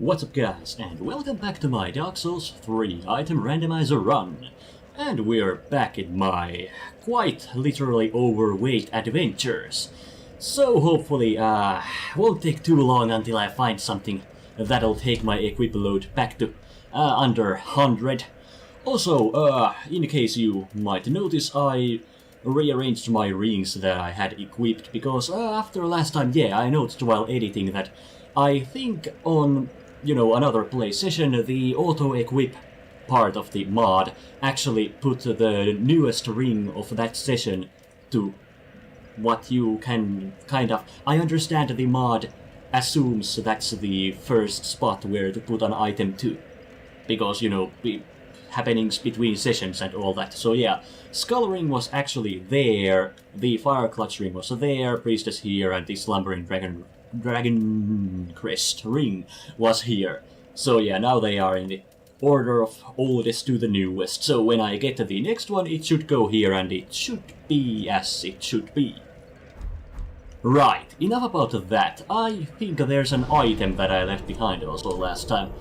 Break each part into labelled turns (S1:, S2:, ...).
S1: What's up guys, and welcome back to my Dark Souls 3 item randomizer run. And we're back in my quite literally overweight adventures. So hopefully won't take too long until I find something that'll take my equip load back to under 100. Also, in case you might notice, I rearranged my rings that I had equipped because after last time, I noticed while editing that I think on another play session, the auto-equip part of the mod actually put the newest ring of that session to what you can kind of... I understand the mod assumes that's the first spot where to put an item to. Because, happenings between sessions and all that. So yeah, Skull Ring was actually there, the Fire Clutch Ring was there, Priestess here, and the Slumbering Dragon Crest Ring was here. So yeah, now they are in the order of oldest to the newest. So when I get to the next one, it should go here and it should be as it should be. Right, enough about that. I think there's an item that I left behind also last time.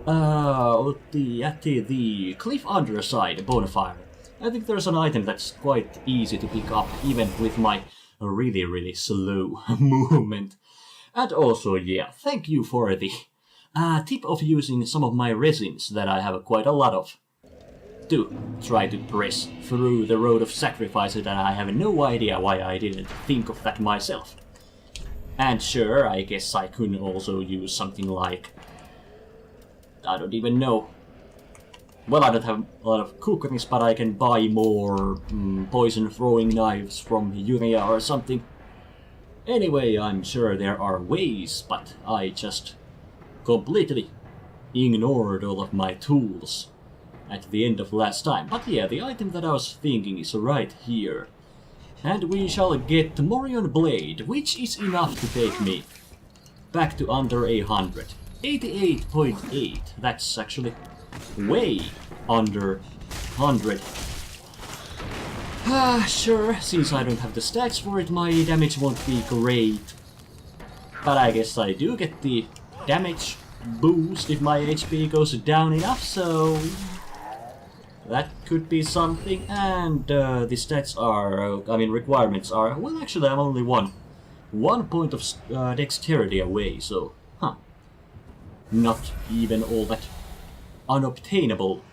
S1: At the cliff underside bonfire. I think there's an item that's quite easy to pick up even with my really slow movement. And also, thank you for the tip of using some of my resins that I have quite a lot of to try to press through the road of sacrifices, and I have no idea why I didn't think of that myself. And sure, I guess I could also use something like... I don't even know. Well, I don't have a lot of cookies, but I can buy more poison-throwing knives from Yuria or something. Anyway, I'm sure there are ways, but I just completely ignored all of my tools at the end of last time. But yeah, the item that I was thinking is right here. And we shall get Morion Blade, which is enough to take me back to under 100. 88.8, that's actually way under 100. Sure, since I don't have the stats for it, my damage won't be great. But I guess I do get the damage boost if my HP goes down enough, so... that could be something. And the stats are, requirements are... well, actually I'm only one point of dexterity away, so... not even all that unobtainable.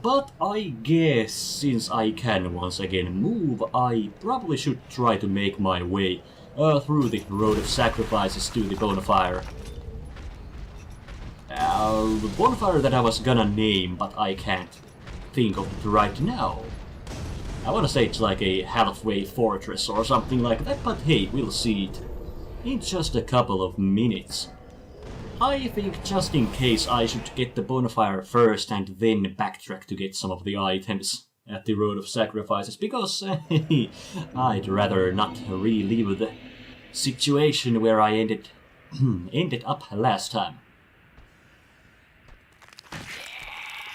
S1: But I guess, since I can once again move, I probably should try to make my way through the road of sacrifices to the bonfire. The bonfire that I was gonna name, but I can't think of it right now. I wanna say it's like a halfway fortress or something like that, but hey, we'll see it in just a couple of minutes. I think just in case I should get the bonfire first and then backtrack to get some of the items at the Road of Sacrifices, because I'd rather not relive the situation where I ended up last time.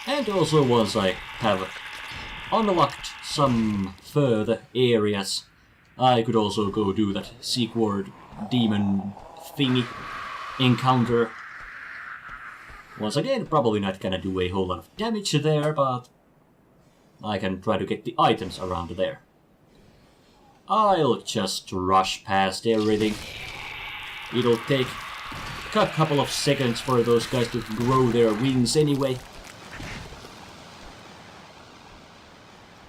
S1: And also once I have unlocked some further areas, I could also go do that Sequard demon thingy encounter. Once again, probably not gonna do a whole lot of damage there, but I can try to get the items around there. I'll just rush past everything. It'll take a couple of seconds for those guys to grow their wings anyway.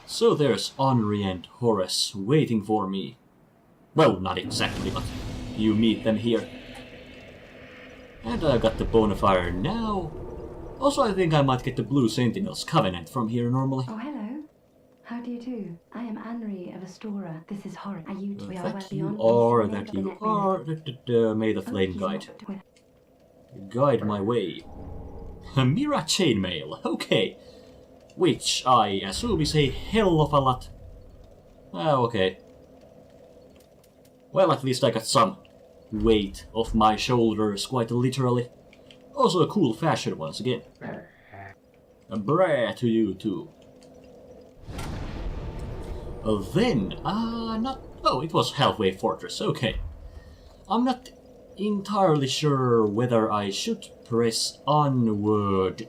S1: So there's Henri and Horace waiting for me. Well, not exactly, but you meet them here. And I got the bonfire now. Also, I think I might get the Blue Sentinel's Covenant from here normally.
S2: Oh, hello. How do you do? I am Henri of Astora. This is Horace. Are you two? We are
S1: that you are. May the flame guide my way. Mira Chainmail, okay. Which I assume is a hell of a lot. Okay. Well, at least I got some weight off my shoulders, quite literally. Also a cool fashion once again. A bra to you too. Then, it was Halfway Fortress, okay. I'm not entirely sure whether I should press onward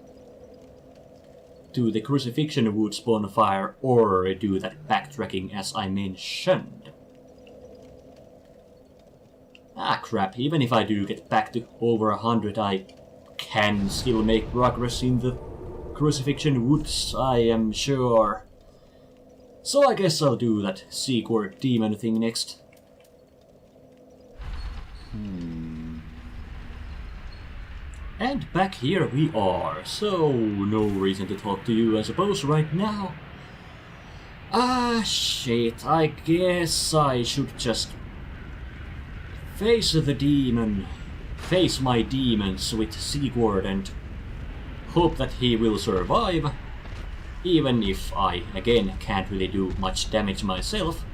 S1: to the Crucifixion Woods bonfire or do that backtracking as I mentioned. Ah crap, even if I do get back to over 100, I can still make progress in the Crucifixion Woods, I am sure. So I guess I'll do that Sequord demon thing next. And back here we are, so no reason to talk to you I suppose right now. Ah shit, I guess I should just face the demon, face my demons with Sequord and hope that he will survive, even if I again can't really do much damage myself.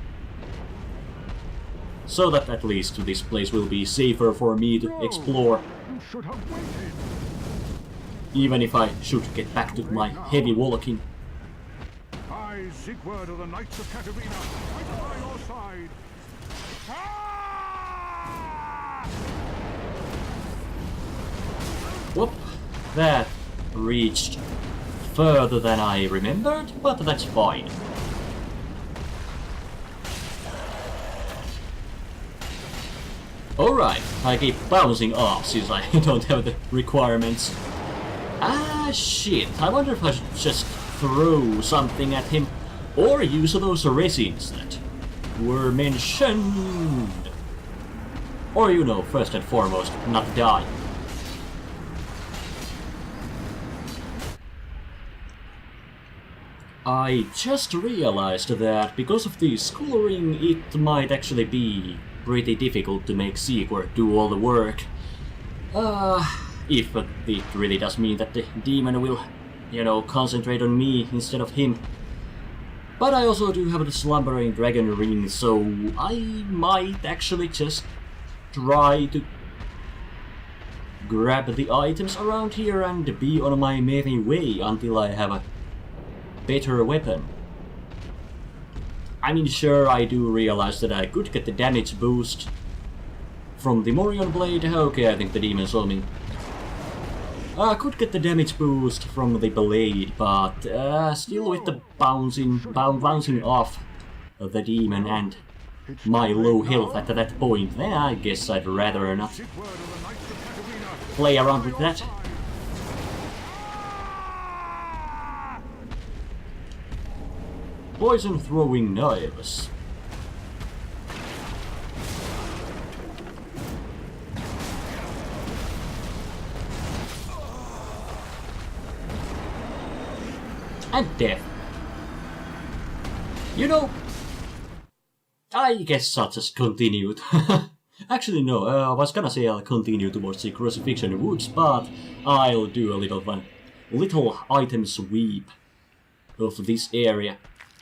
S1: So that at least this place will be safer for me to explore. Even if I should get back to my heavy walking.
S3: I, Sequord of the Knights of Katarina, fight by your side.
S1: Whoop, that reached further than I remembered, but that's fine. Alright, I keep bouncing off since I don't have the requirements. Ah shit, I wonder if I should just throw something at him or use those resins that were mentioned. Or you know, first and foremost, not die. I just realized that because of the schooling it might actually be pretty difficult to make Sequord do all the work. If it really does mean that the demon will, you know, concentrate on me instead of him. But I also do have the slumbering dragon ring, so I might actually just try to grab the items around here and be on my merry way until I have a better weapon. I mean, sure, I do realize that I could get the damage boost from the Morion blade. Okay, I think the demon saw me. I could get the damage boost from the blade, but still with the bouncing off of the demon and my low health at that point, then I guess I'd rather not play around with that. Poison throwing knives. And death. You know, I guess I'll just continue. Actually no, I was gonna say I'll continue towards the Crucifixion Woods, but I'll do a little item sweep of this area.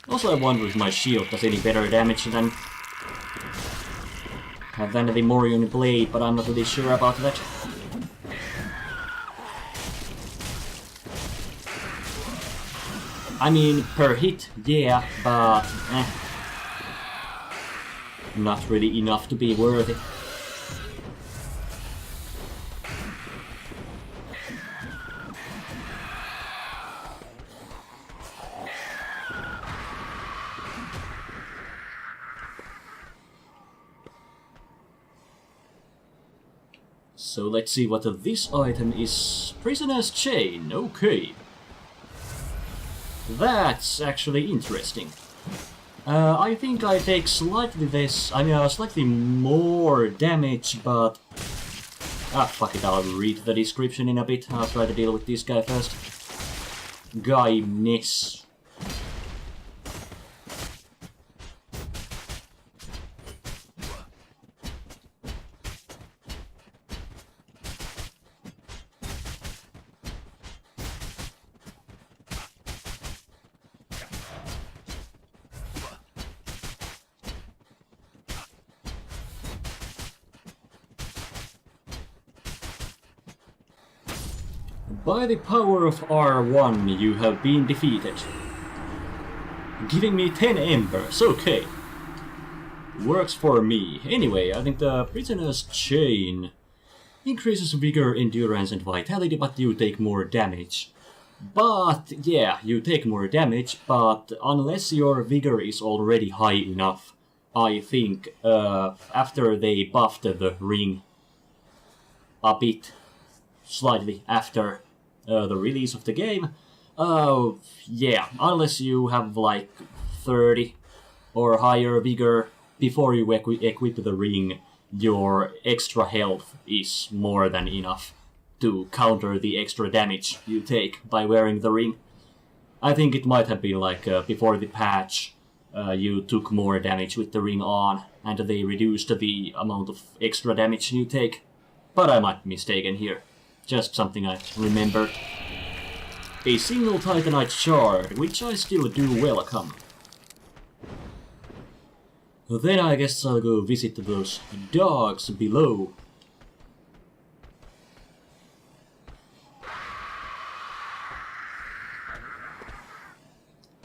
S1: Also I wonder if my shield does any better damage than the Morion blade, but I'm not really sure about that. I mean, per hit, yeah, but not really enough to be worthy. So let's see what this item is. Prisoner's Chain, okay. That's actually interesting. I think I take slightly less, slightly more damage, but... fuck it, I'll read the description in a bit. I'll try to deal with this guy first. Guy Ness. By the power of R1, you have been defeated. Giving me 10 embers, okay. Works for me. Anyway, I think the Prisoner's Chain Increases vigor, endurance and vitality, but you take more damage. But, yeah, you take more damage, but unless your vigor is already high enough, I think, after they buffed the ring a bit, slightly after the release of the game, yeah, unless you have like 30 or higher vigor before you equip the ring, your extra health is more than enough to counter the extra damage you take by wearing the ring. I think it might have been like before the patch, you took more damage with the ring on, and they reduced the amount of extra damage you take. But I might be mistaken here. Just something I remember. A single Titanite shard, which I still do welcome. Then I guess I'll go visit those dogs below.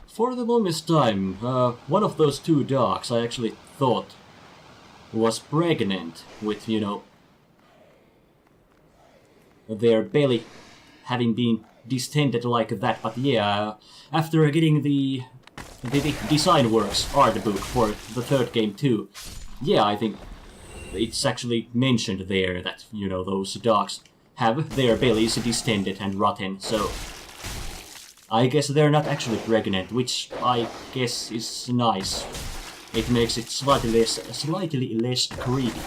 S1: For the longest time, one of those two dogs I actually thought was pregnant with, you know, their belly having been distended like that, but yeah, after getting the design works art book for the third game too, yeah, I think it's actually mentioned there that, you know, those dogs have their bellies distended and rotten, so I guess they're not actually pregnant, which I guess is nice. It makes it slightly less creepy.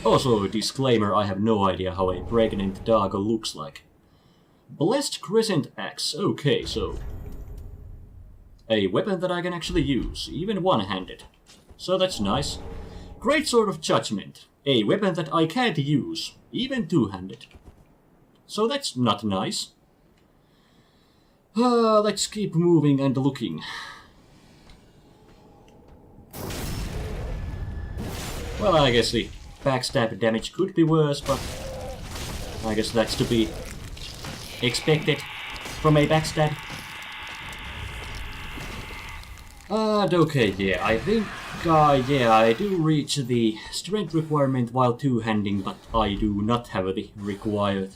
S1: Also, disclaimer, I have no idea how a pregnant dog looks like. Blessed Crescent Axe, okay, so a weapon that I can actually use, even one-handed. So that's nice. Great Sword of Judgment, a weapon that I can't use, even two-handed. So that's not nice. Let's keep moving and looking. Well, I guess the backstab damage could be worse, but I guess that's to be expected from a backstab. And okay, yeah, I think, yeah, I do reach the strength requirement while two-handing, but I do not have the required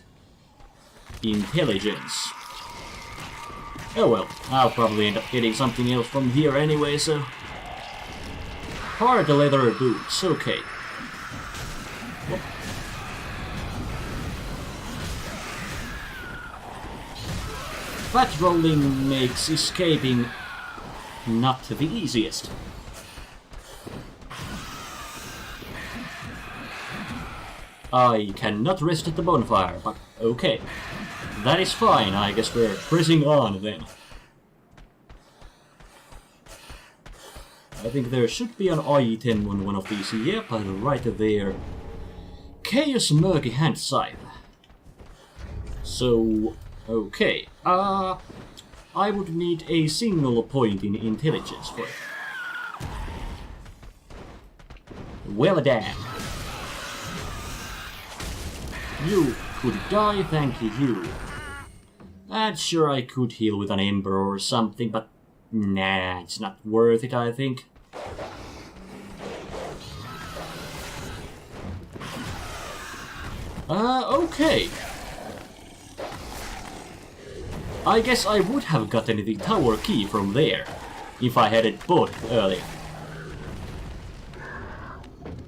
S1: intelligence. Oh well, I'll probably end up getting something else from here anyway, so... Hard leather boots, okay. Fat rolling makes escaping not the easiest. I cannot rest at the bonfire, but okay. That is fine, I guess we're pressing on then. I think there should be an item on one of these. Yep, right there. Chaos Murky Hand Scythe. So, okay. I would need a single point in intelligence for it. Well damn. You could die, thank you. And sure, I could heal with an ember or something, but nah, it's not worth it, I think. Okay. I guess I would have gotten the tower key from there, if I had it bought earlier.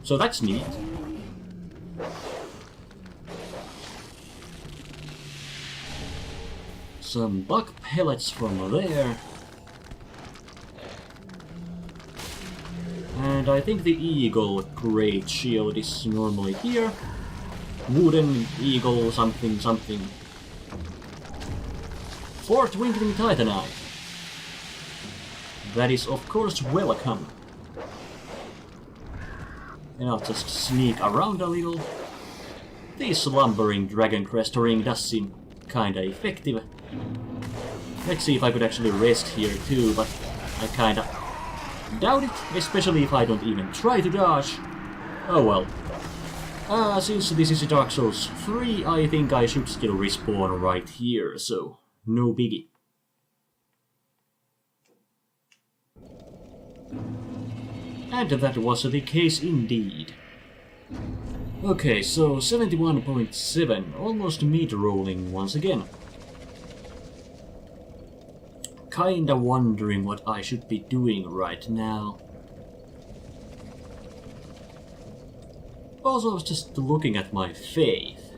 S1: So that's neat. Some buck pellets from there. And I think the eagle great shield is normally here. Wooden eagle something something. 4 twinkling titanite. That is of course welcome. And I'll just sneak around a little. The slumbering dragon crest ring does seem kinda effective. Let's see if I could actually rest here too, but I kinda doubt it, especially if I don't even try to dodge. Oh well. Since this is Dark Souls 3, I think I should still respawn right here, so no biggie. And that was the case indeed. Okay, so 71.7, almost mid-rolling once again. Kinda wondering what I should be doing right now. Also, I was just looking at my faith.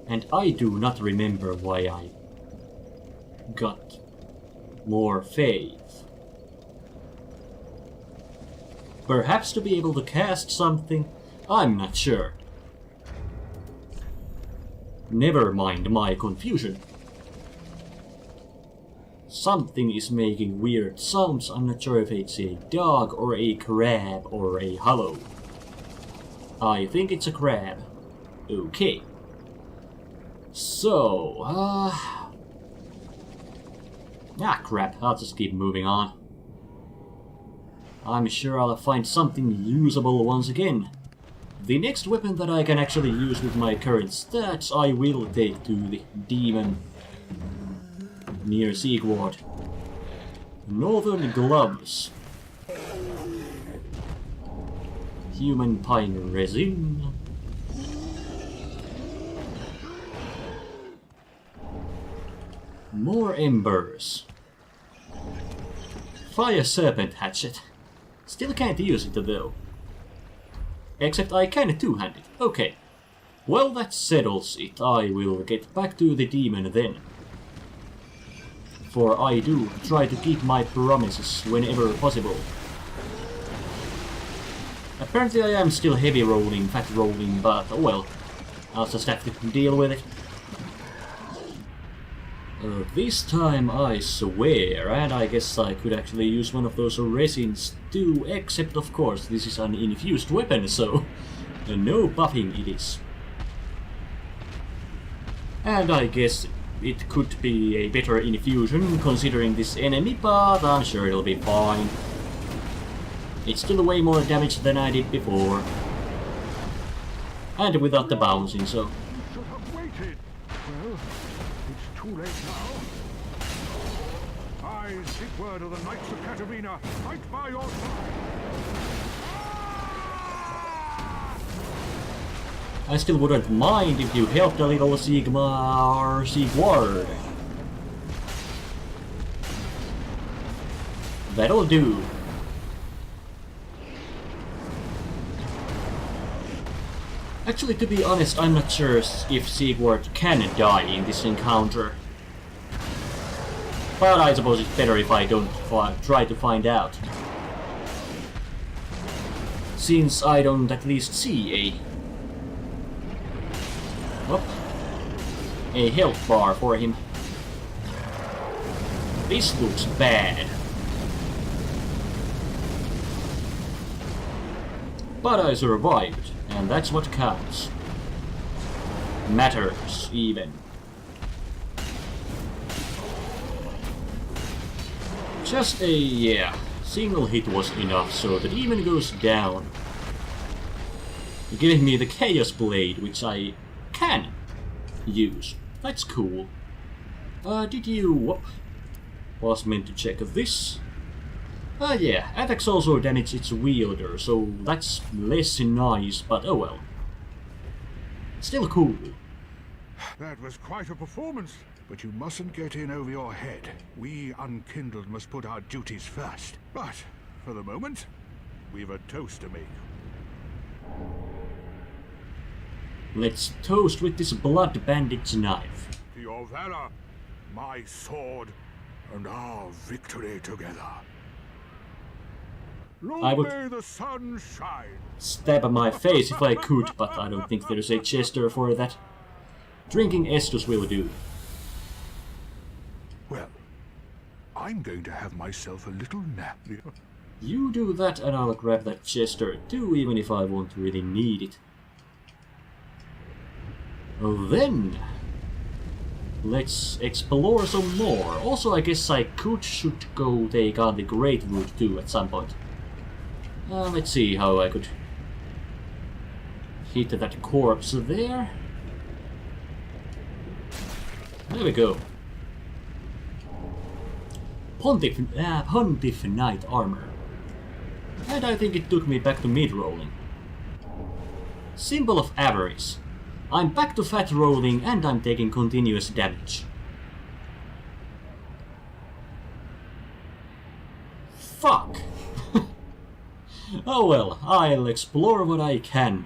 S1: And I do not remember why I got more faith. Perhaps to be able to cast something? I'm not sure. Never mind my confusion. Something is making weird sounds. I'm not sure if it's a dog or a crab or a hollow. I think it's a crab. Okay. So, crap. I'll just keep moving on. I'm sure I'll find something usable once again. The next weapon that I can actually use with my current stats, I will take to the demon near Seagward. Northern gloves. Human pine resin. More embers. Fire serpent hatchet. Still can't use it though. Except I can two-hand it. Okay. Well, that settles it. I will get back to the demon then. For I do try to keep my promises whenever possible. Apparently I am still heavy rolling, fat rolling, but oh well. I'll just have to deal with it. This time I swear, and I guess I could actually use one of those resins too, except of course this is an infused weapon, so no buffing it is. And I guess it could be a better infusion considering this enemy, but I'm sure it'll be fine. It's still way more damage than I did before. And without the bouncing, so...
S3: Should have waited. Well, it's too late now. I seek word of the Knights of Katarina. Fight by your side.
S1: I still wouldn't mind if you helped a little Sigma or Sigward. That'll do. Actually, to be honest, I'm not sure if Sigward can die in this encounter. But I suppose it's better if I don't try to find out. Since I don't at least see a health bar for him. This looks bad. But I survived, and that's what counts. Matters, even. Just a, single hit was enough, so the demon goes down. Giving me the Chaos Blade, which I can use. That's cool. Did you... Was meant to check this. Yeah, attacks also damage its wielder, so that's less nice, but oh well. Still cool.
S3: That was quite a performance, but you mustn't get in over your head. We unkindled must put our duties first. But, for the moment, we've a toast to make.
S1: Let's toast with this blood bandage knife.
S3: To your valor, my sword, and our victory together.
S1: I would
S3: May the sun shine.
S1: stab my face if I could, but I don't think there's a chester for that. Drinking Estus will do.
S3: Well, I'm going to have myself a little nap.
S1: You do that and I'll grab that chester too, even if I won't really need it. Then, let's explore some more. Also, I guess I should go take on the Great Wood too at some point. Let's see how I could hit that corpse there. There we go. Pontiff Knight Armor. And I think it took me back to mid-rolling. Symbol of avarice. I'm back to fat rolling and I'm taking continuous damage. Fuck! Oh well, I'll explore what I can.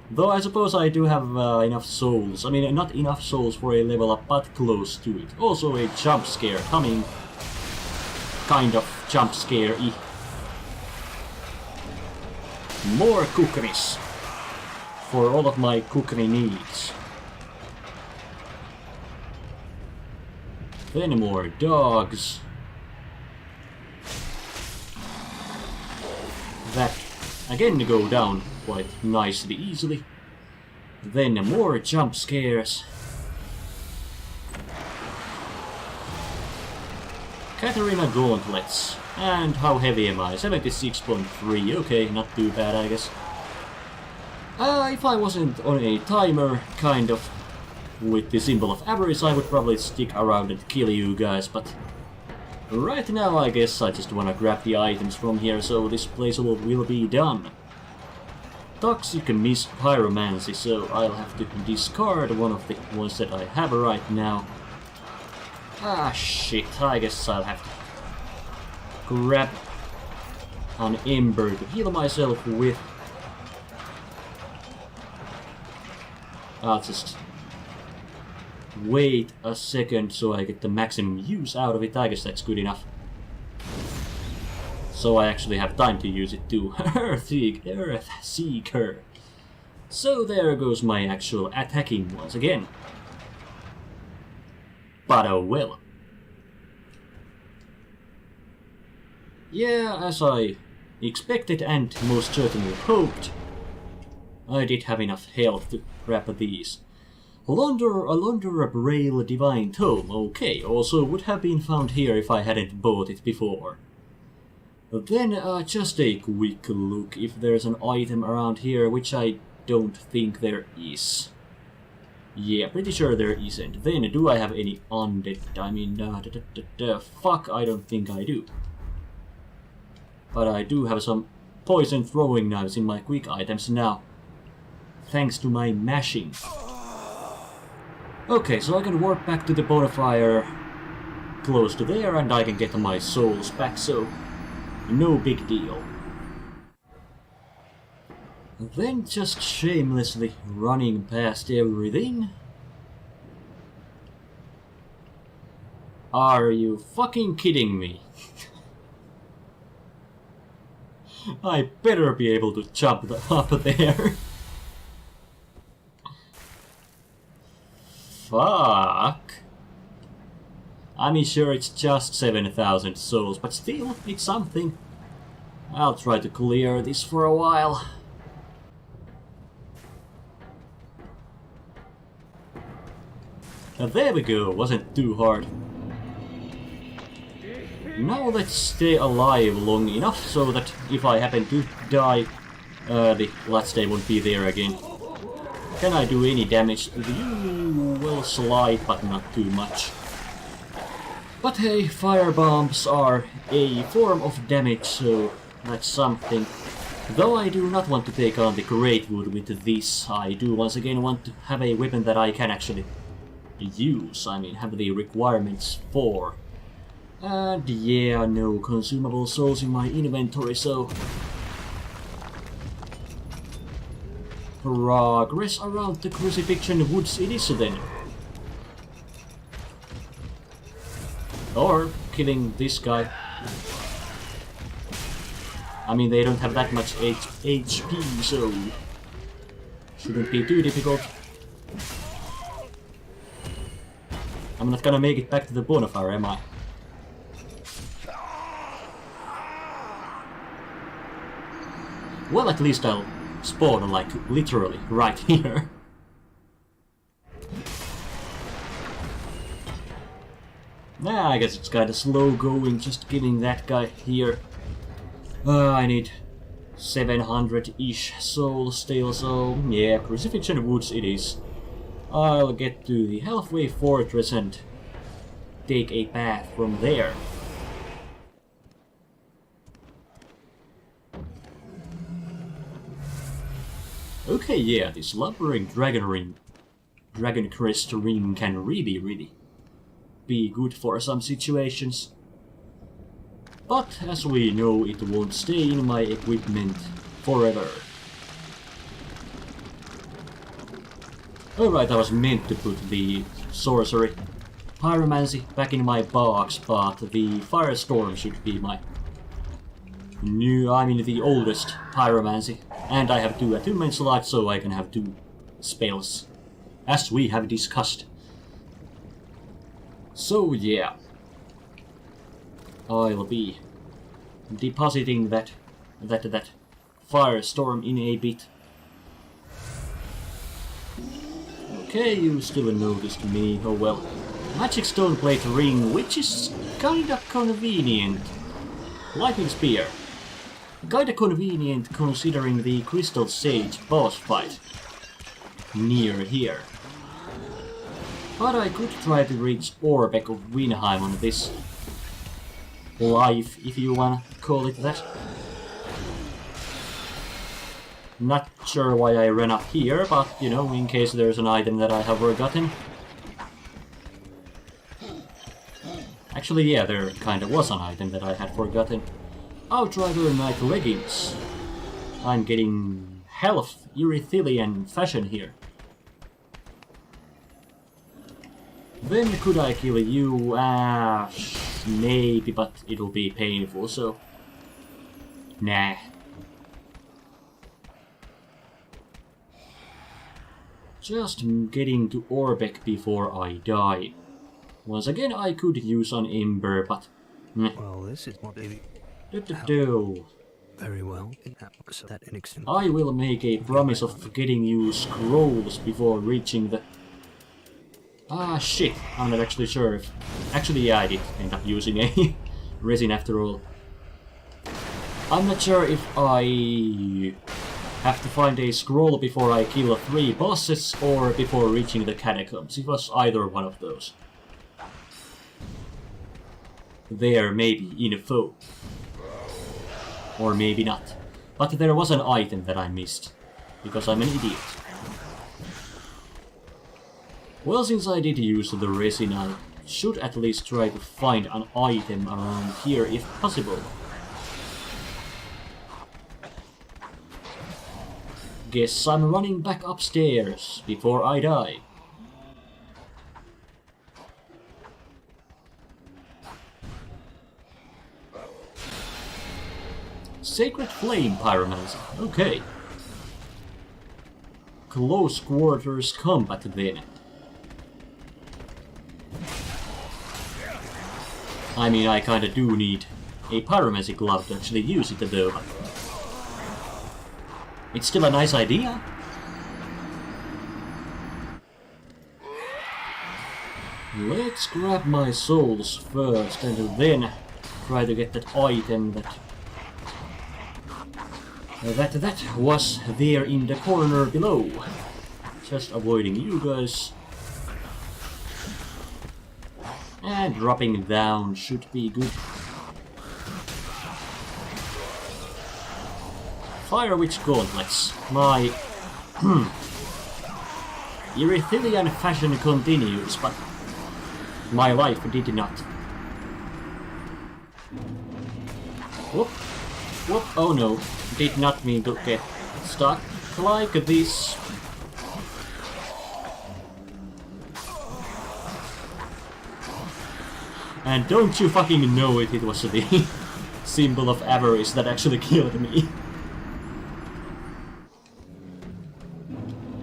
S1: Though I suppose I do have enough souls. I mean, not enough souls for a level up, but close to it. Also a jump scare coming. Kind of jump scare-y. More cookeries. For all of my cookery needs. Then more dogs. That again go down quite nicely, easily. Then more jump scares. Katarina gauntlets. And how heavy am I? 76.3. Okay, not too bad, I guess. If I wasn't on a timer, kind of, with the symbol of avarice, I would probably stick around and kill you guys, but right now I guess I just wanna grab the items from here, so this place will be done. Toxic Mist Pyromancy, so I'll have to discard one of the ones that I have right now. Ah shit, I guess I'll have to grab an Ember to heal myself with. I'll just wait a second so I get the maximum use out of it. I guess that's good enough. So I actually have time to use it too. Earth Seeker. So there goes my actual attacking once again. But oh well. Yeah, as I expected and most certainly hoped, I did have enough health to grab these. A Launder Braille Divine Tome, okay, also would have been found here if I hadn't bought it before. Then just a quick look if there's an item around here, which I don't think there is. Yeah, pretty sure there isn't. Then, do I have any undead? I mean, fuck, I don't think I do. But I do have some poison throwing knives in my quick items now. Thanks to my mashing. Okay, so I can warp back to the bonfire close to there and I can get my souls back, so no big deal. Then just shamelessly running past everything. Are you fucking kidding me? I better be able to jump up there. Fuck. I mean, sure, it's just 7,000 souls, but still, it's something. I'll try to clear this for a while. There we go, wasn't too hard. Now let's stay alive long enough so that if I happen to die, the bloodstay won't be there again. Can I do any damage to you? Well, slight, but not too much. But hey, firebombs are a form of damage, so that's something. Though I do not want to take on the Great Wood with this, I do once again want to have a weapon that I can actually use, I mean, have the requirements for. And yeah, no consumable souls in my inventory, so progress around the Crucifixion Woods it is then. Or killing this guy. I mean, they don't have that much HP, so shouldn't be too difficult. I'm not gonna make it back to the bonfire, am I? Well, at least I'll spawn, like, literally right here. Nah, I guess it's kinda slow going, just killing that guy here. I need 700-ish souls still, so yeah, Crucifixion Woods it is. I'll get to the halfway fortress and take a path from there. Okay, yeah, this lumbering Dragon Crest ring can really be good for some situations. But as we know, it won't stay in my equipment forever. Alright, I was meant to put the sorcery pyromancy back in my box, but the firestorm should be my the oldest pyromancy. And I have 2 attunement slots, so I can have 2 spells, as we have discussed. So yeah, I'll be depositing that firestorm in a bit. Okay, you still noticed me. Oh well. Magic stone plate ring, which is kinda convenient. Lightning spear. Kinda convenient considering the Crystal Sage boss fight near here. But I could try to reach Orbeck of Winheim on this life, if you wanna call it that. Not sure why I ran up here, but you know, in case there's an item that I have forgotten. Actually, yeah, there kinda was an item that I had forgotten. Outrider Knight Leggings. I'm getting health, Erythilian fashion here. Then could I kill you? Maybe, but it'll be painful, so... Nah. Just getting to Orbeck before I die. Once again, I could use an Ember, but...
S4: Well, this is more baby. Very well.
S1: I will make a promise of getting you scrolls before reaching the... shit. I'm not actually sure if... Actually, yeah, I did end up using a resin after all. I'm not sure if I have to find a scroll before I kill 3 bosses or before reaching the catacombs. It was either one of those. There may be info. Or maybe not. But there was an item that I missed. Because I'm an idiot. Well, since I did use the resin, I should at least try to find an item around here if possible. Guess I'm running back upstairs before I die. Sacred Flame Pyromancy. Okay. Close quarters combat then. I mean, I kinda do need a pyromancy glove to actually use it though. It's still a nice idea. Let's grab my souls first and then try to get that item that was there in the corner below. Just avoiding you guys. And dropping down should be good. Fire Witch Gauntlets. My Erythilian fashion continues, but my life did not. Whoop. Whoop. Oh no. Did not mean to get stuck like this. And don't you fucking know it, it was the symbol of avarice that actually killed me.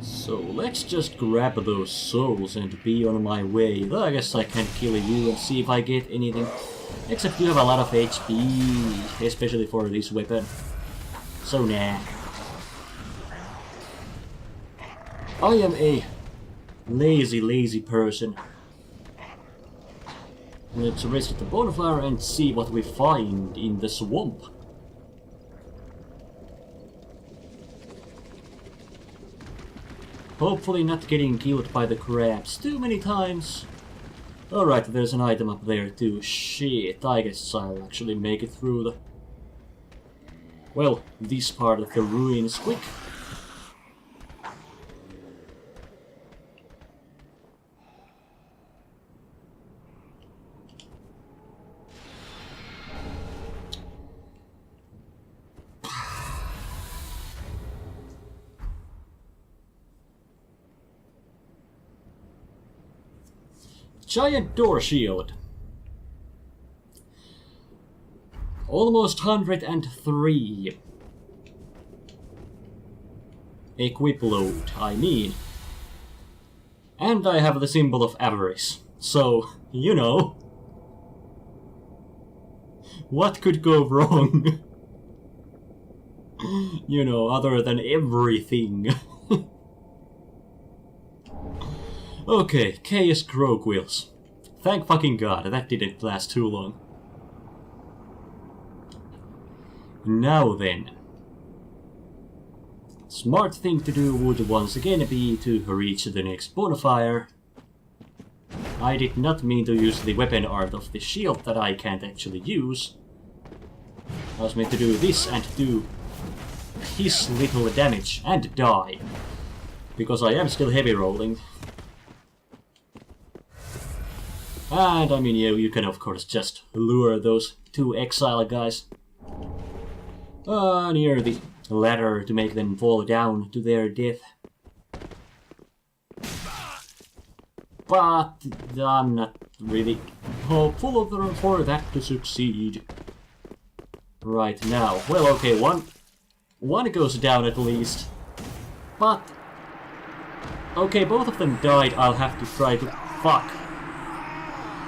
S1: So let's just grab those souls and be on my way. Though I guess I can kill you and see if I get anything. Except you have a lot of HP, especially for this weapon. So nah. I am a lazy person. Let's rest the bonfire and see what we find in the swamp. Hopefully not getting killed by the crabs too many times. Alright, there's an item up there too. Shit, I guess I'll actually make it through the... Well, this part of the ruins quick. Giant door shield. Almost 103. Equip load, I mean. And I have the symbol of avarice. So, you know. What could go wrong? You know, other than everything. Okay, Chaos Grog Wheels. Thank fucking god, that didn't last too long. Now then. Smart thing to do would once again be to reach the next bonfire. I did not mean to use the weapon art of the shield that I can't actually use. I was meant to do this and do his little damage and die. Because I am still heavy rolling. And I mean, you can of course just lure those two exile guys near the ladder to make them fall down to their death. But I'm not really hopeful for that to succeed right now. Well, okay, one goes down at least. But okay, both of them died. I'll have to try to fuck.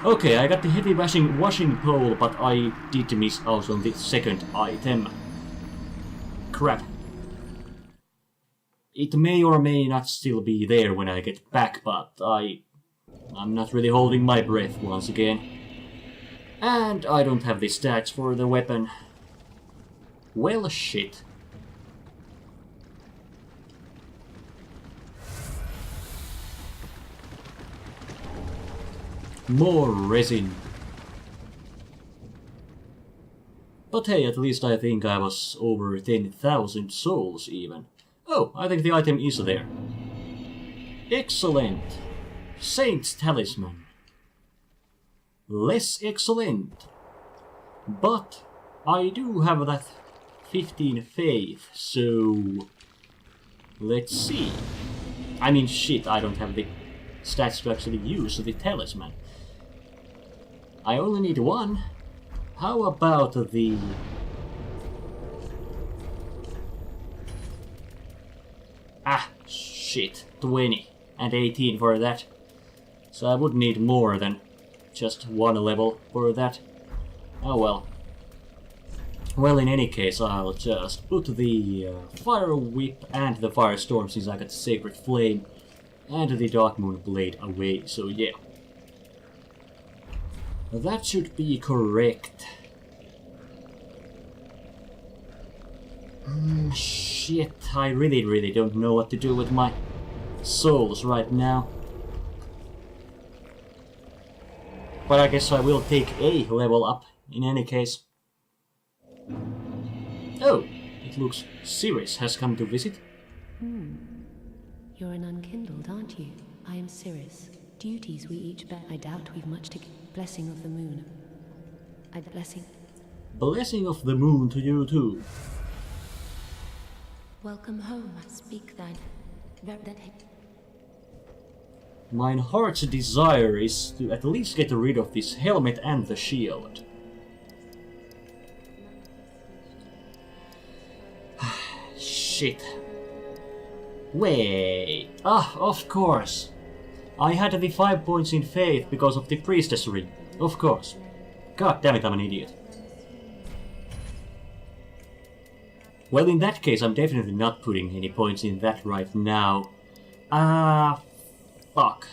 S1: Okay, I got the heavy washing pole, but I did miss out on the second item. Crap. It may or may not still be there when I get back, but I'm not really holding my breath once again. And I don't have the stats for the weapon. Well, shit. More resin. But hey, at least I think I was over 10,000 souls even. Oh, I think the item is there. Excellent. Saint's Talisman. Less excellent. But I do have that 15 faith, so let's see. I mean, shit, I don't have the stats to actually use the talisman. I only need one. How about the... Ah, shit. 20 and 18 for that. So I would need more than just one level for that. Oh well. Well, in any case, I'll just put the Fire Whip and the Firestorm, since I got the Sacred Flame, and the Dark Moon Blade away, so yeah. That should be correct. Shit, I really don't know what to do with my souls right now. But I guess I will take a level up in any case. Oh, it looks Cirrus has come to visit.
S5: You're an unkindled, aren't you? I am Cirrus. Duties we each bear. I doubt we've much to... Blessing of the moon.
S1: Blessing of the moon to you too.
S5: Welcome home. Speak thine.
S1: Mine heart's desire is to at least get rid of this helmet and the shield. Shit. Wait. Ah, of course. I had the 5 points in faith because of the priestess ring. Of course. God damn it, I'm an idiot. Well, in that case, I'm definitely not putting any points in that right now. Fuck.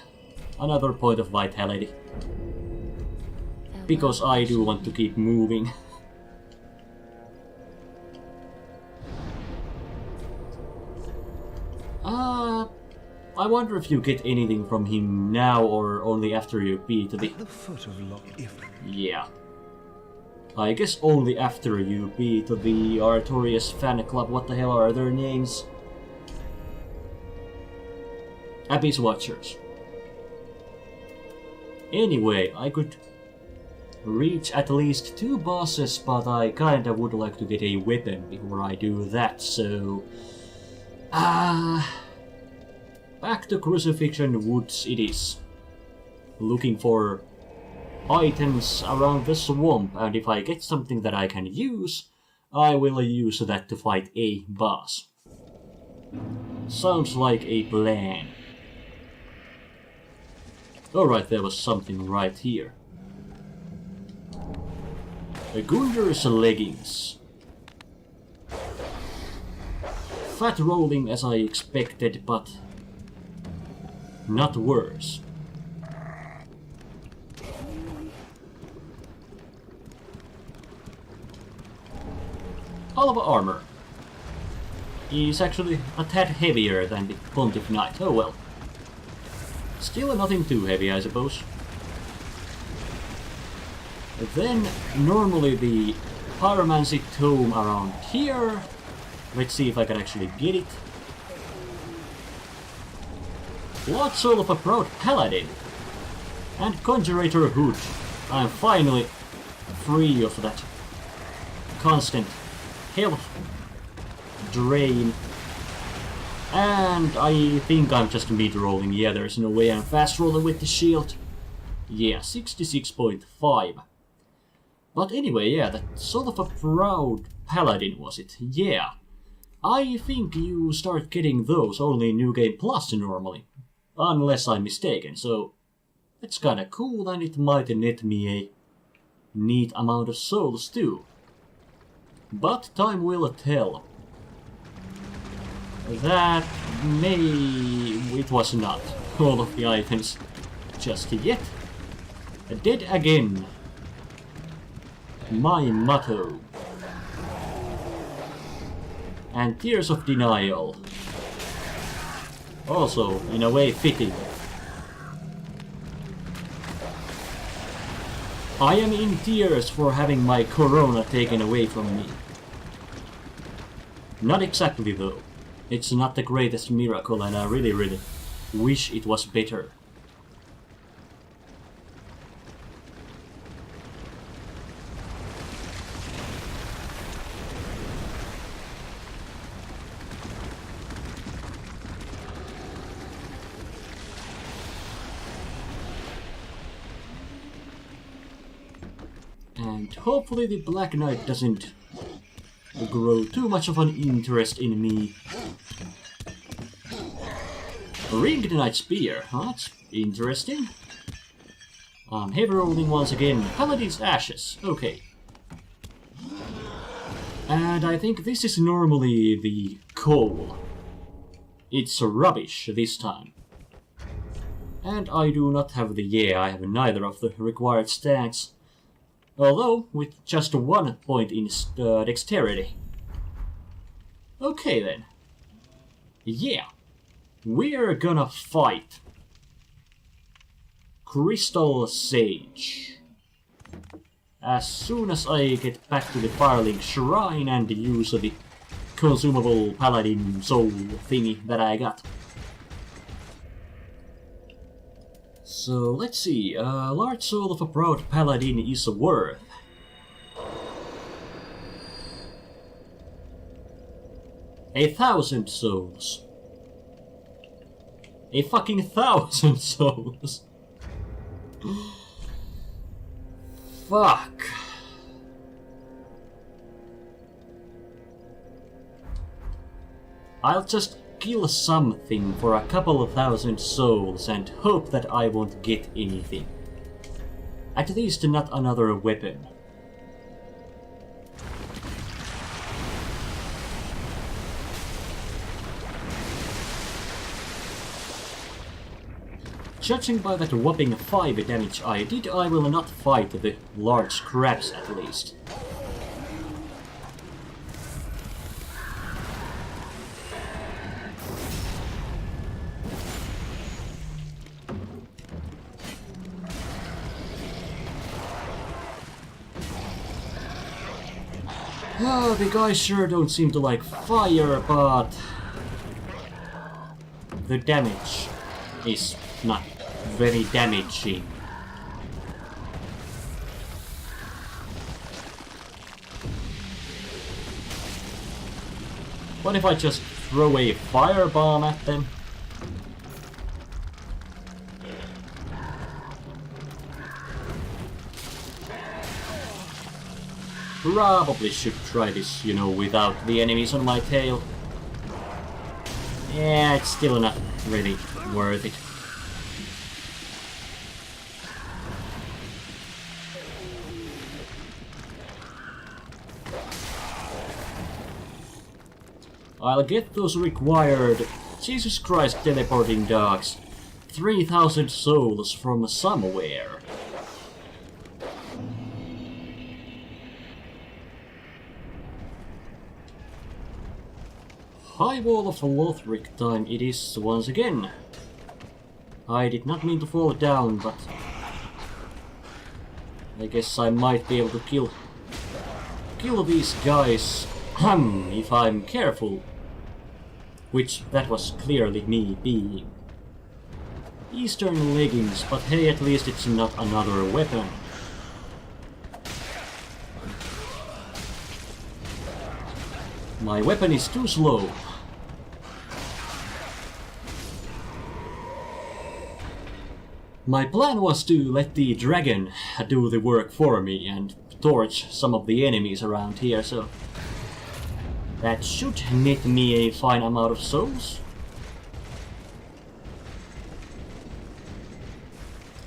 S1: Another point of vitality. Because I do want to keep moving. I wonder if you get anything from him now or only after you beat the...
S4: At the foot of Loch Ifrit.
S1: Yeah. I guess only after you beat the Artorias fan club. What the hell are their names? Abyss Watchers. Anyway, I could reach at least 2 bosses, but I kinda would like to get a weapon before I do that, so... back to Crucifixion Woods it is. looking for items around the swamp, and if I get something that I can use, I will use that to fight a boss. Sounds like a plan. Alright, there was something right here. A Gunder's leggings. Fat rolling as I expected, but not worse. Alva armor is actually a tad heavier than the Pontiff Knight. Oh well. Still nothing too heavy, I suppose. Then, normally the pyromancy tome around here. Let's see if I can actually get it. Blood Soul of a Proud Paladin. And Conjurator Hood. I'm finally free of that constant health drain. And I think I'm just mid-rolling. Yeah, there's no way I'm fast-rolling with the shield. Yeah, 66.5. But anyway, yeah, that Soul of a Proud Paladin, was it? Yeah. I think you start getting those only in New Game Plus normally. Unless I'm mistaken, so it's kinda cool, and it might net me a neat amount of souls too. But time will tell. That it was not all of the items just yet. Dead again. My motto. And Tears of Denial. Also, in a way, fitting. I am in tears for having my corona taken away from me. Not exactly though. It's not the greatest miracle, and I really wish it was better. And hopefully the Black Knight doesn't grow too much of an interest in me. Ringed Knight Spear, that's interesting. Heavy rolling once again. Paladin's Ashes, okay. And I think this is normally the coal. It's rubbish this time. And I do not have the I have neither of the required stats. Although, with just 1 point in dexterity. Okay then. Yeah. We're gonna fight Crystal Sage. As soon as I get back to the Firelink Shrine and use the consumable Paladin soul thingy that I got. So let's see, large soul of a proud paladin is worth 1,000 souls. A fucking 1,000 souls. Fuck. I'll just kill something for a couple of 1,000 souls and hope that I won't get anything. At least not another weapon. Judging by that whopping 5 damage I did, I will not fight the large crabs at least. Oh, the guys sure don't seem to like fire, but the damage is not very damaging. What if I just throw a firebomb at them? probably should try this, you know, without the enemies on my tail. Yeah, it's still not really worth it. I'll get those required, Jesus Christ, teleporting dogs. 3,000 souls from somewhere. High Wall of Lothric time it is once again. I did not mean to fall down, but I guess I might be able to kill these guys if I'm careful. Which that was clearly me being. Eastern leggings, but hey, at least it's not another weapon. My weapon is too slow. My plan was to let the dragon do the work for me and torch some of the enemies around here, so that should net me a fine amount of souls.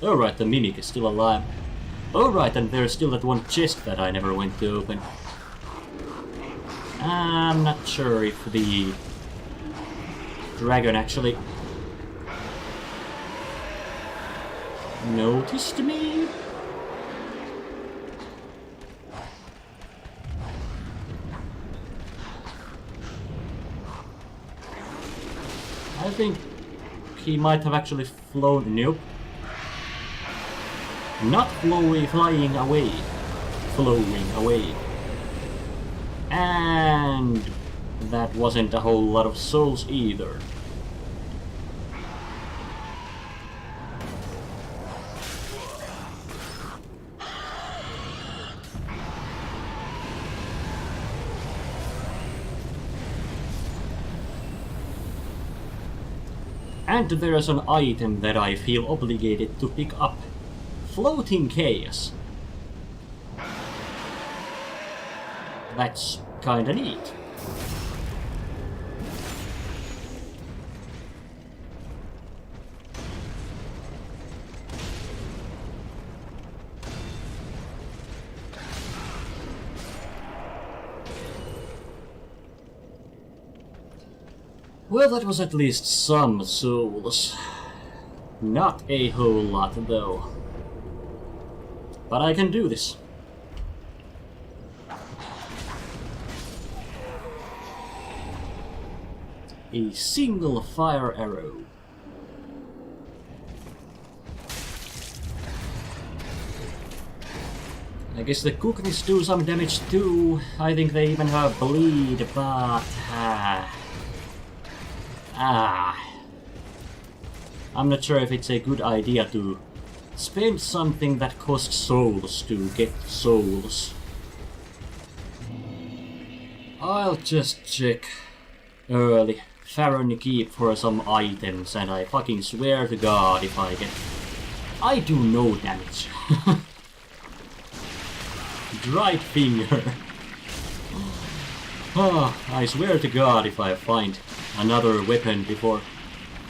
S1: Alright, the mimic is still alive. Alright, and there's still that one chest that I never went to open. I'm not sure if the dragon actually noticed me. I think he might have actually flown. Nope. Not flying away. Flowing away. And that wasn't a whole lot of souls either. And there's an item that I feel obligated to pick up. Floating chaos. That's kinda neat. Well, that was at least some souls. Not a whole lot, though. But I can do this. A single fire arrow. I guess the cookies do some damage too. I think they even have bleed, but I'm not sure if it's a good idea to spend something that costs souls to get souls. I'll just check early Farron Keep for some items, and I fucking swear to God if I get... I do no damage. Dried finger. I swear to God if I find another weapon before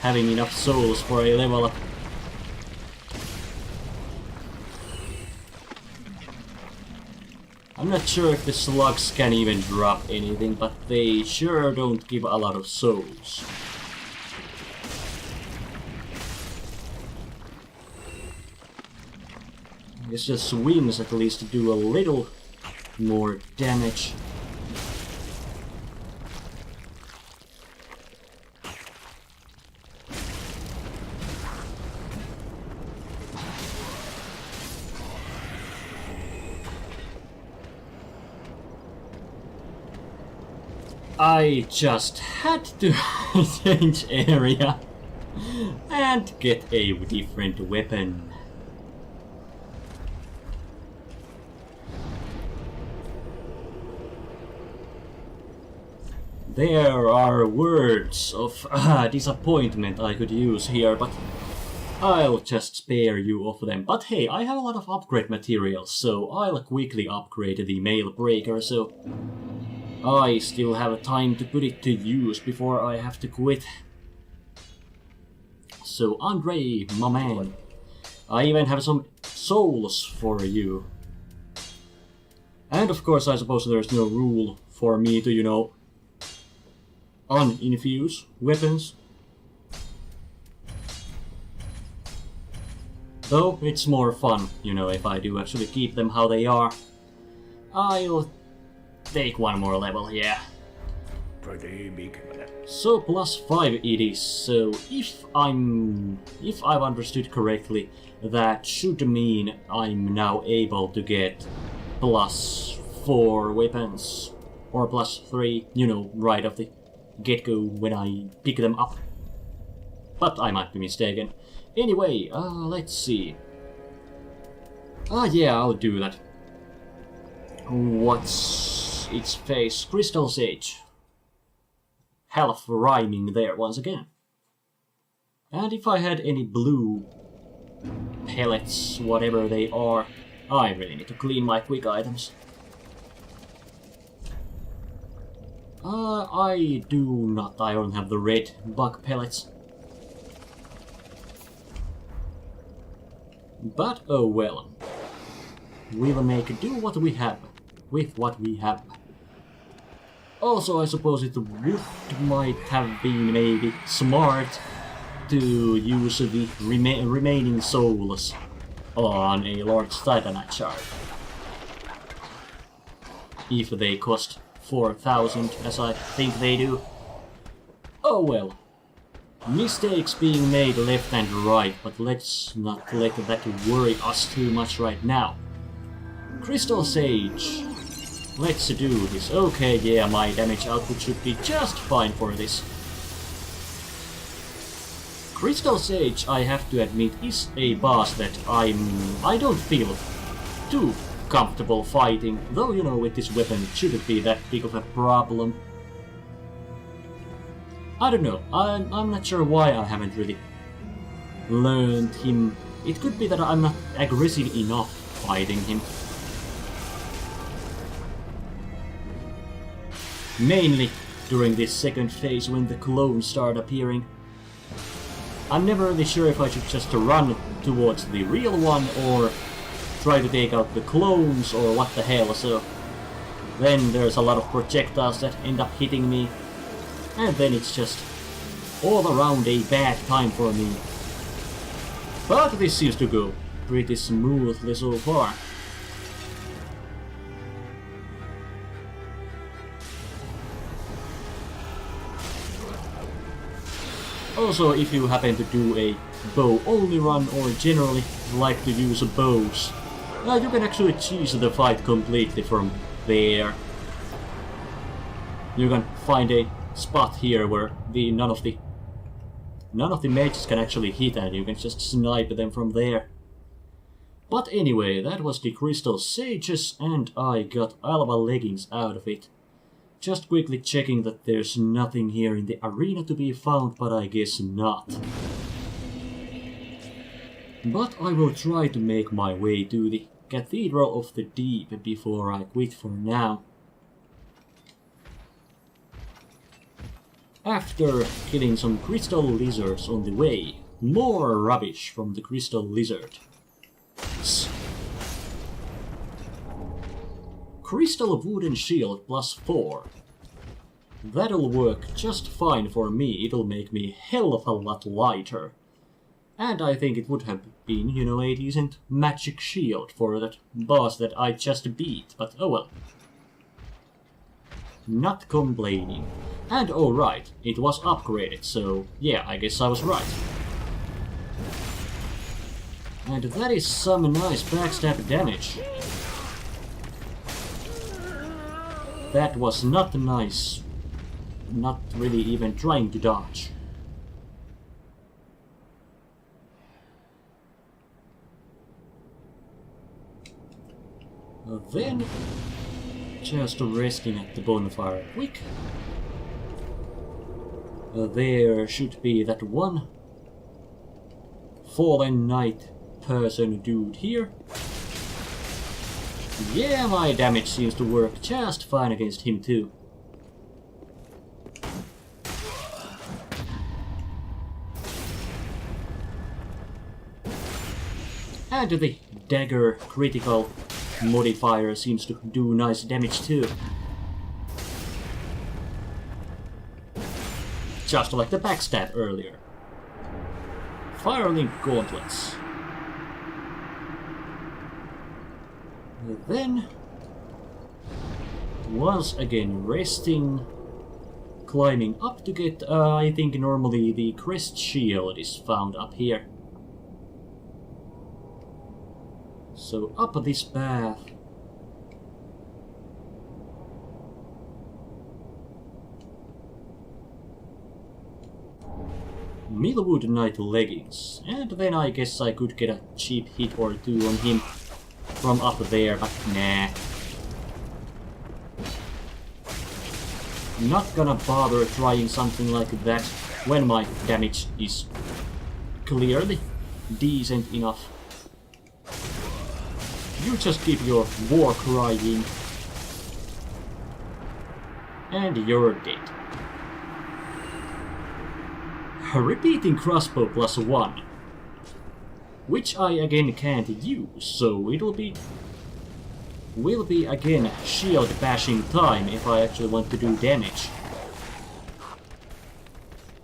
S1: having enough souls for a level up. I'm not sure if the slugs can even drop anything, but they sure don't give a lot of souls. I guess the swings at least do a little more damage. I just had to change area and get a different weapon. There are words of disappointment I could use here, but I'll just spare you of them. But hey, I have a lot of upgrade materials, so I'll quickly upgrade the mail breaker, so I still have time to put it to use before I have to quit. So Andre, my man, I even have some souls for you. And of course I suppose there's no rule for me to, you know, uninfuse weapons. Though it's more fun, you know, if I do actually keep them how they are. I'll take one more level, yeah. So +5 it is, so if I've understood correctly, that should mean I'm now able to get +4 weapons, or +3, you know, right off the get-go when I pick them up. But I might be mistaken. Anyway, let's see. Yeah, I'll do that. What's its face? Crystal Sage. Half rhyming there once again. And if I had any blue pellets, whatever they are, I really need to clean my quick items. I don't have the red bug pellets. But oh well. We will make do what we have, with what we have. Also, I suppose it might have been maybe smart to use the remaining souls on a large titanite shard. If they cost 4,000, as I think they do. Oh well. Mistakes being made left and right, but let's not let that worry us too much right now. Crystal Sage. Let's do this. Okay, yeah, my damage output should be just fine for this. Crystal Sage, I have to admit, is a boss that I don't feel too comfortable fighting, though, you know, with this weapon it shouldn't be that big of a problem. I don't know, I'm not sure why I haven't really learned him. It could be that I'm not aggressive enough fighting him. Mainly during this second phase when the clones start appearing. I'm never really sure if I should just run towards the real one or try to take out the clones or what the hell, so then there's a lot of projectiles that end up hitting me. And then it's just all around a bad time for me. But this seems to go pretty smoothly so far. Also, if you happen to do a bow-only run or generally like to use bows, you can actually choose the fight completely from there. You can find a spot here where none of the mages can actually hit, and you can just snipe them from there. But anyway, that was the Crystal Sages, and I got Alva leggings out of it. Just quickly checking that there's nothing here in the arena to be found, but I guess not. But I will try to make my way to the Cathedral of the Deep before I quit for now. After killing some crystal lizards on the way, more rubbish from the crystal lizard. Crystal wooden shield +4. That'll work just fine for me, it'll make me hell of a lot lighter. And I think it would have been, you know, a decent magic shield for that boss that I just beat, but oh well. Not complaining. And oh right, it was upgraded, so yeah, I guess I was right. And that is some nice backstab damage. That was not nice. Not really even trying to dodge. Then, just resting at the bonfire quick. There should be that one fallen knight person dude here. Yeah, my damage seems to work just fine against him too. And the dagger critical modifier seems to do nice damage too. Just like the backstab earlier. Firelink gauntlets. Then, once again resting, climbing up to get, I think normally the crest shield is found up here. So up this path. Millwood Knight leggings, and then I guess I could get a cheap hit or two on him from up there, but nah. Not gonna bother trying something like that when my damage is clearly decent enough. You just keep your war crying, and you're dead. Repeating crossbow +1, which I again can't use, so will be again shield bashing time if I actually want to do damage.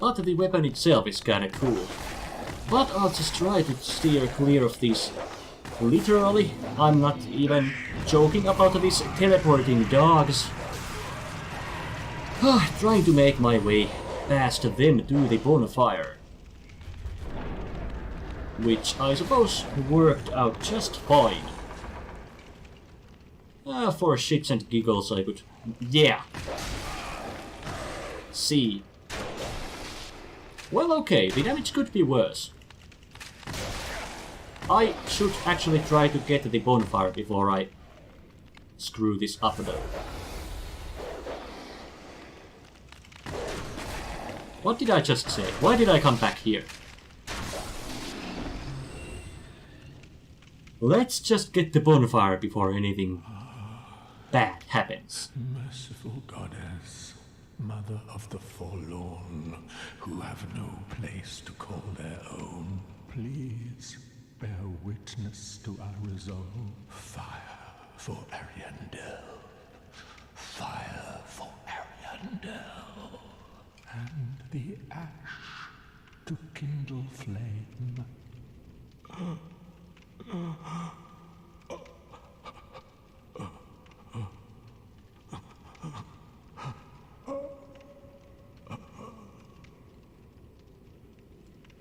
S1: But the weapon itself is kinda cool. But I'll just try to steer clear of these. Literally, I'm not even joking about these teleporting dogs. Trying to make my way past them to the bonfire. Which I suppose worked out just fine. For shits and giggles I could... yeah. See. Well, okay, the damage could be worse. I should actually try to get to the bonfire before I screw this up though. What did I just say? Why did I come back here? Let's just get the bonfire before anything bad happens.
S6: Merciful goddess, mother of the forlorn, who have no place to call their own, please bear witness to our resolve. Fire for Ariandel. Fire for Ariandel. And the ash to kindle flame.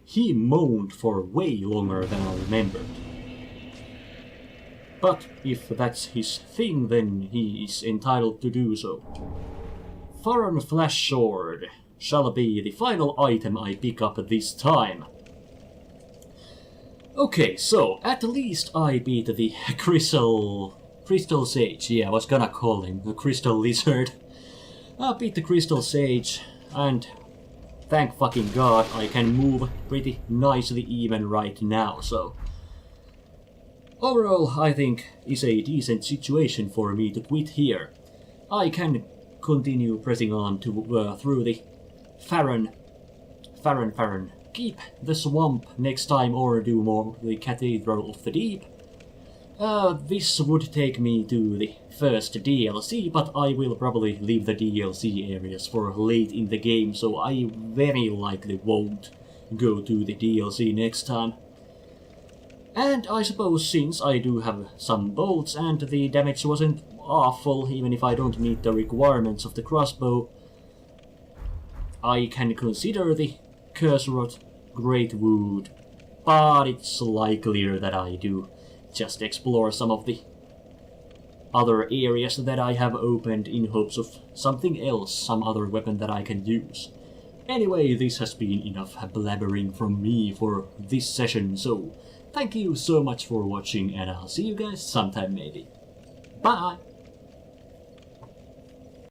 S1: He moaned for way longer than I remembered. But if that's his thing, then he is entitled to do so. Farron Flash Sword shall be the final item I pick up this time. Okay, so at least I beat the Crystal Sage. Yeah, I was gonna call him a Crystal Lizard. I beat the Crystal Sage, and thank fucking god I can move pretty nicely even right now, so... overall, I think is a decent situation for me to quit here. I can continue pressing on to through the Farron. Keep the swamp next time or do more the Cathedral of the Deep. This would take me to the first DLC, but I will probably leave the DLC areas for late in the game, so I very likely won't go to the DLC next time. And I suppose since I do have some bolts and the damage wasn't awful, even if I don't meet the requirements of the crossbow, I can consider the Curse-Rot Greatwood, but it's likelier that I do just explore some of the other areas that I have opened in hopes of something else, some other weapon that I can use. Anyway, this has been enough blabbering from me for this session, so thank you so much for watching and I'll see you guys sometime maybe. Bye!